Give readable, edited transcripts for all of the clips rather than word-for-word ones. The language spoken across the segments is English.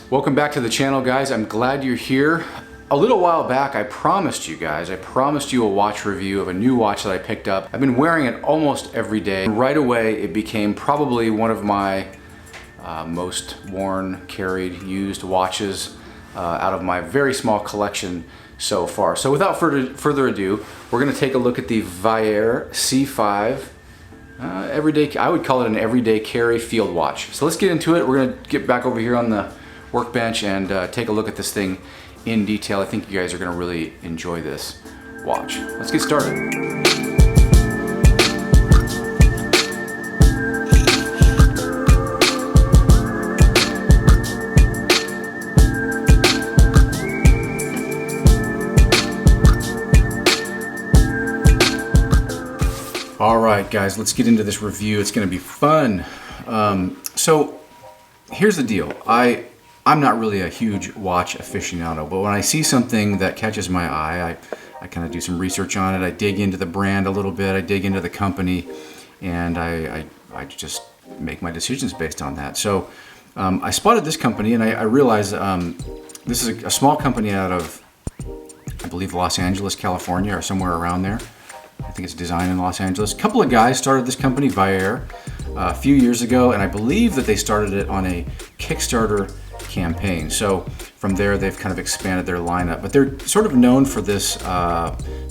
Welcome back to the channel, guys. I'm glad you're here. A little while back, I promised you a watch review of a new watch that I picked up. I've been wearing it almost every day. Right away, it became probably one of my most worn, carried, used watches out of my very small collection so far. So without further ado, we're gonna take a look at the Vaer C5 everyday, I would call it an everyday carry field watch. So let's get into it. We're gonna get back over here on the workbench and take a look at this thing in detail. I think you guys are gonna really enjoy this watch. Let's get started. All right, guys, let's get into this review. It's gonna be fun. So here's the deal. I'm not really a huge watch aficionado, but when I see something that catches my eye, I kind of do some research on it. I dig into the brand a little bit, I dig into the company, and I just make my decisions based on that. So I spotted this company, and I realized this is a small company out of, I believe, Los Angeles, California, or somewhere around there. I think it's designed in Los Angeles. A couple of guys started this company, Vaer, a few years ago, and I believe that they started it on a Kickstarter campaign. So from there, they've kind of expanded their lineup, but they're sort of known for this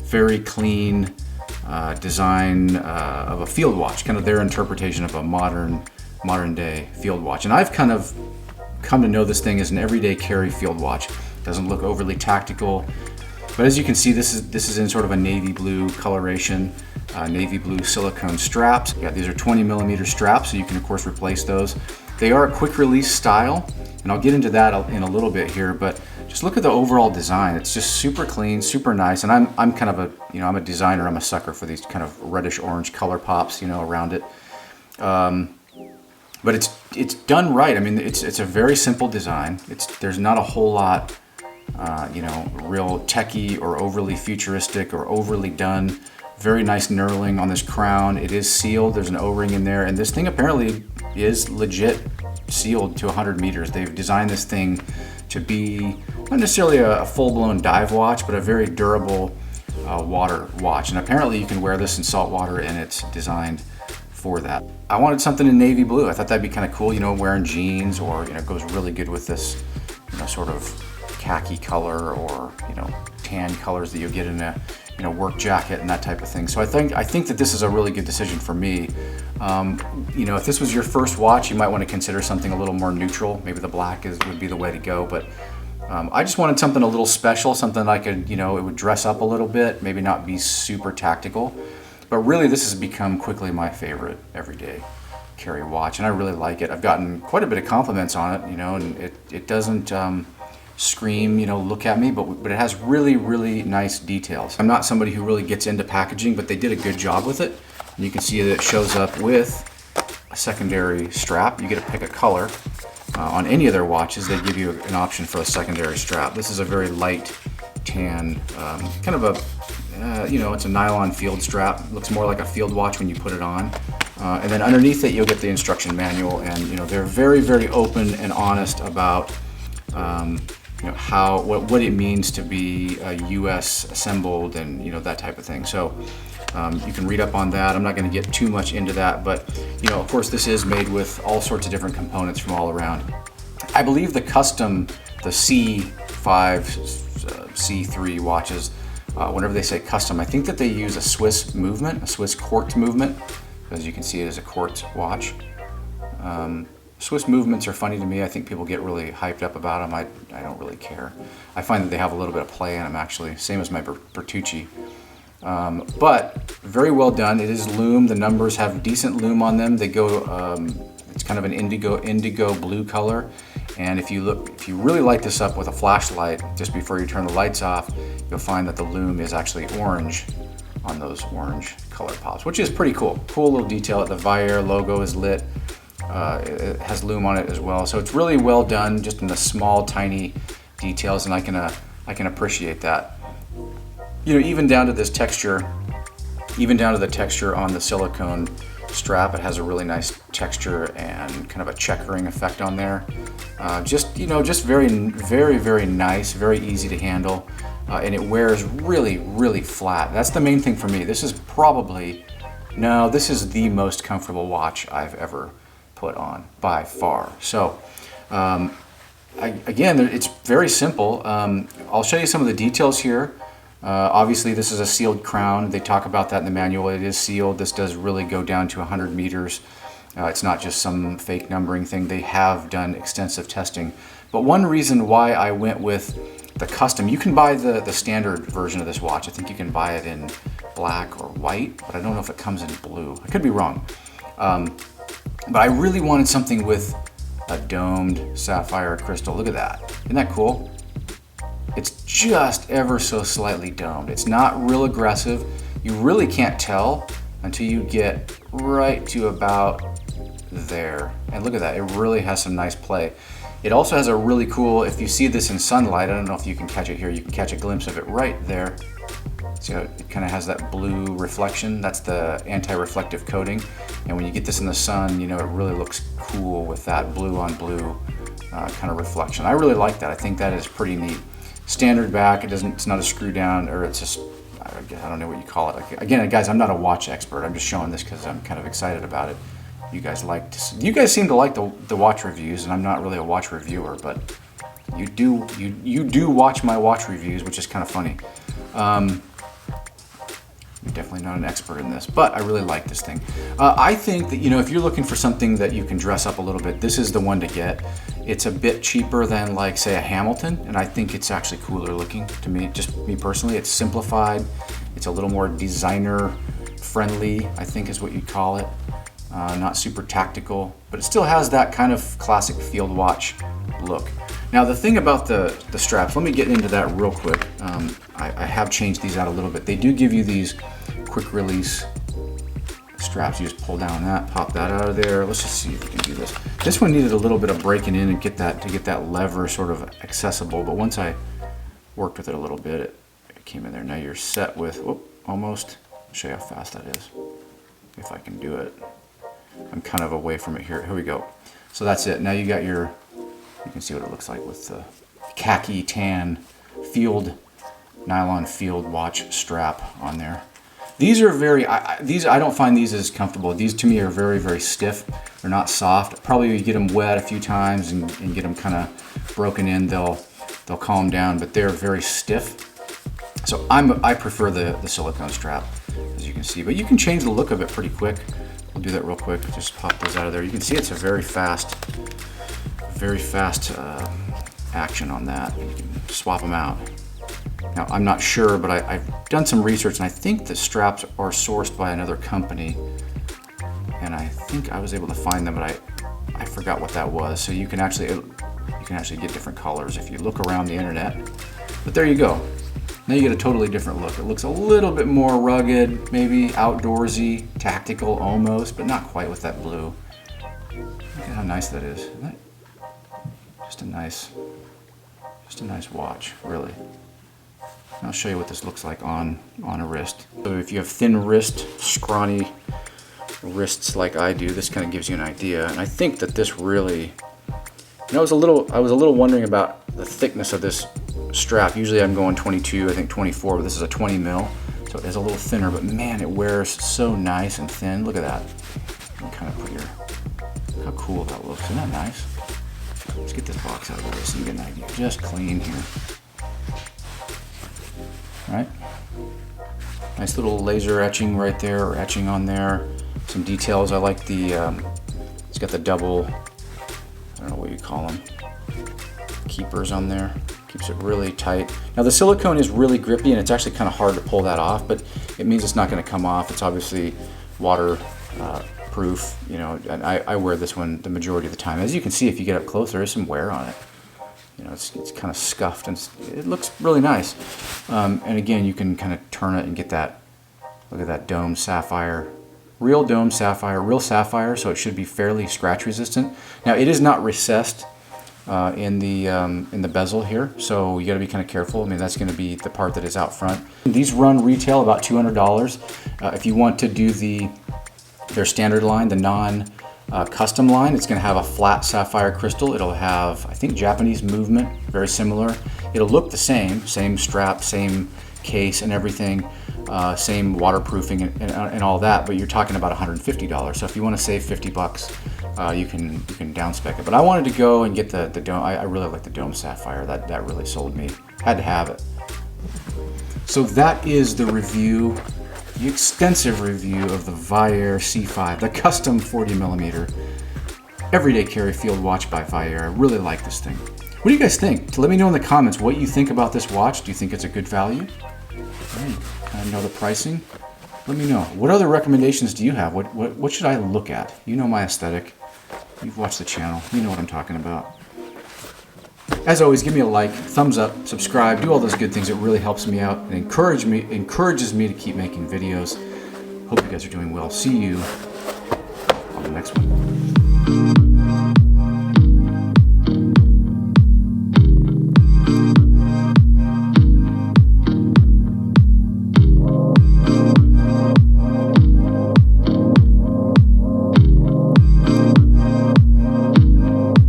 very clean design of a field watch, kind of their interpretation of a modern day field watch. And I've kind of come to know this thing as an everyday carry field watch. It doesn't look overly tactical, but as you can see, this is in sort of a navy blue coloration, navy blue silicone straps. Yeah, these are 20mm straps, so you can of course replace those. They are a quick release style, and I'll get into that in a little bit here, but just look at the overall design. It's just super clean, super nice, and I'm kind of a, I'm a designer, I'm a sucker for these kind of reddish orange color pops, around it. But it's done right. I mean, it's a very simple design. There's not a whole lot, real techie or overly futuristic or overly done. Very nice knurling on this crown. It is sealed, there's an O-ring in there, and this thing apparently is legit sealed to 100 meters. They've designed this thing to be not necessarily a full-blown dive watch, but a very durable water watch. And apparently you can wear this in salt water, and it's designed for that. I wanted something in navy blue. I thought that'd be kind of cool, wearing jeans, or it goes really good with this, sort of khaki color, or tan colors that you'll get in a work jacket and that type of thing. So I think that this is a really good decision for me. If this was your first watch, you might want to consider something a little more neutral. Maybe the black would be the way to go, but I just wanted something a little special, something I could, it would dress up a little bit, maybe not be super tactical. But really, this has become quickly my favorite everyday carry watch, and I really like it. I've gotten quite a bit of compliments on it, and it doesn't scream, look at me, but it has really, really nice details. I'm not somebody who really gets into packaging, but they did a good job with it. And you can see that it shows up with a secondary strap. You get to pick a color. On any of their watches, they give you an option for a secondary strap. This is a very light tan, kind of a, it's a nylon field strap. It looks more like a field watch when you put it on. And then underneath it, you'll get the instruction manual, and they're very, very open and honest about what it means to be U.S. assembled, and that type of thing. So you can read up on that. I'm not going to get too much into that, but of course, this is made with all sorts of different components from all around. I believe the C5, C3 watches, whenever they say custom, I think that they use a Swiss movement, a Swiss quartz movement, because you can see it as a quartz watch. Swiss movements are funny to me. I think people get really hyped up about them. I don't really care. I find that they have a little bit of play in them, actually. Same as my Bertucci. But very well done. It is lume. The numbers have decent lume on them. They go, it's kind of an indigo blue color. And if you really light this up with a flashlight just before you turn the lights off, you'll find that the lume is actually orange on those orange color pops, which is pretty cool. Cool little detail. The Vaer logo is lit. It has lume on it as well, so it's really well done, just in the small, tiny details, and I can appreciate that. Even down to this texture, even down to the texture on the silicone strap. It has a really nice texture and kind of a checkering effect on there. Just very, very, very nice, very easy to handle, and it wears really, really flat. That's the main thing for me. This is the most comfortable watch I've ever put on by far. So again, it's very simple. I'll show you some of the details here. Obviously this is a sealed crown. They talk about that in the manual. It is sealed. This does really go down to 100 meters. It's not just some fake numbering thing. They have done extensive testing. But one reason why I went with the custom, you can buy the standard version of this watch. I think you can buy it in black or white, but I don't know if it comes in blue. I could be wrong. But I really wanted something with a domed sapphire crystal. Look at that. Isn't that cool? It's just ever so slightly domed. It's not real aggressive. You really can't tell until you get right to about there. And look at that, it really has some nice play. It also has a really cool, if you see this in sunlight, I don't know if you can catch it here, you can catch a glimpse of it right there. See how it kind of has that blue reflection? That's the anti-reflective coating. And when you get this in the sun, you know, it really looks cool with that blue on blue kind of reflection. I really like that. I think that is pretty neat. Standard back, it's not a screw down, or it's just, I don't know what you call it. Again, guys, I'm not a watch expert. I'm just showing this because I'm kind of excited about it. You guys seem to like the watch reviews, and I'm not really a watch reviewer, but you do watch my watch reviews, which is kind of funny. You're definitely not an expert in this, but I really like this thing. I think that, you know, if you're looking for something that you can dress up a little bit, this is the one to get. It's a bit cheaper than, like, say, a Hamilton, and I think it's actually cooler looking to me, just me personally. It's simplified. It's a little more designer friendly, I think is what you'd call it. Not super tactical, but it still has that kind of classic field watch look. Now the thing about the straps, let me get into that real quick. I have changed these out a little bit. They do give you these quick release straps. You just pull down that, pop that out of there. Let's just see if we can do this. This one needed a little bit of breaking in and get that lever sort of accessible, but once I worked with it a little bit, it came in there. Now you're set with, almost. I'll show you how fast that is, if I can do it. I'm kind of away from it here. Here we go. So that's it. Now you got you can see what it looks like with the khaki tan nylon field watch strap on there. These are I don't find these as comfortable. These to me are very, very stiff. They're not soft. Probably if you get them wet a few times and get them kind of broken in, they'll calm down, but they're very stiff. So I prefer the silicone strap, as you can see, but you can change the look of it pretty quick. We'll do that real quick. Just pop those out of there. You can see it's a very fast action on that. You can swap them out. Now, I'm not sure, but I've done some research, and I think the straps are sourced by another company, and I think I was able to find them, but I forgot what that was. So you can actually get different colors if you look around the internet. But there you go. Now you get a totally different look. It looks a little bit more rugged, maybe outdoorsy, tactical almost, but not quite with that blue. Look at how nice that is. Isn't that just a nice watch, really. I'll show you what this looks like on a wrist. So if you have thin wrist, scrawny wrists like I do, this kind of gives you an idea. And I think that this really, I was a little wondering about the thickness of this strap. Usually I'm going 22, I think 24, but this is a 20 mil, so it is a little thinner, but man, it wears so nice and thin. Look at that. You can kind of put how cool that looks. Isn't that nice? Let's get this box out of the way so you get an idea. Just clean here. Right? Nice little laser etching right there, or etching on there. Some details. I like it's got the double, I don't know what you call them, keepers on there. Keeps it really tight. Now the silicone is really grippy, and it's actually kind of hard to pull that off, but it means it's not going to come off. It's obviously water proof, you know, and I wear this one the majority of the time. As you can see, if you get up close, there is some wear on it. You know, it's kind of scuffed, and it looks really nice. And again, you can kind of turn it and get that, look at that domed sapphire, real domed sapphire, real sapphire, so it should be fairly scratch resistant. Now it is not recessed in the bezel here, so you got to be kind of careful. I mean, that's going to be the part that is out front. These run retail about $200. If you want to do the their standard line, the non-custom line. It's going to have a flat sapphire crystal. It'll have, I think, Japanese movement, very similar. It'll look the same strap, same case and everything, same waterproofing and all that, but you're talking about $150. So if you want to save 50 bucks, you can down spec it. But I wanted to go and get the dome. I really like the dome sapphire. That really sold me. Had to have it. So that is the review, the extensive review of the Vaer C5, the custom 40mm everyday carry field watch by Vaer. I really like this thing. What do you guys think? Let me know in the comments what you think about this watch. Do you think it's a good value? Kind of know the pricing? Let me know. What other recommendations do you have? What should I look at? You know my aesthetic. You've watched the channel. You know what I'm talking about. As always, give me a like, thumbs up, subscribe, do all those good things. It really helps me out and encourages me to keep making videos. Hope you guys are doing well. See you on the next one.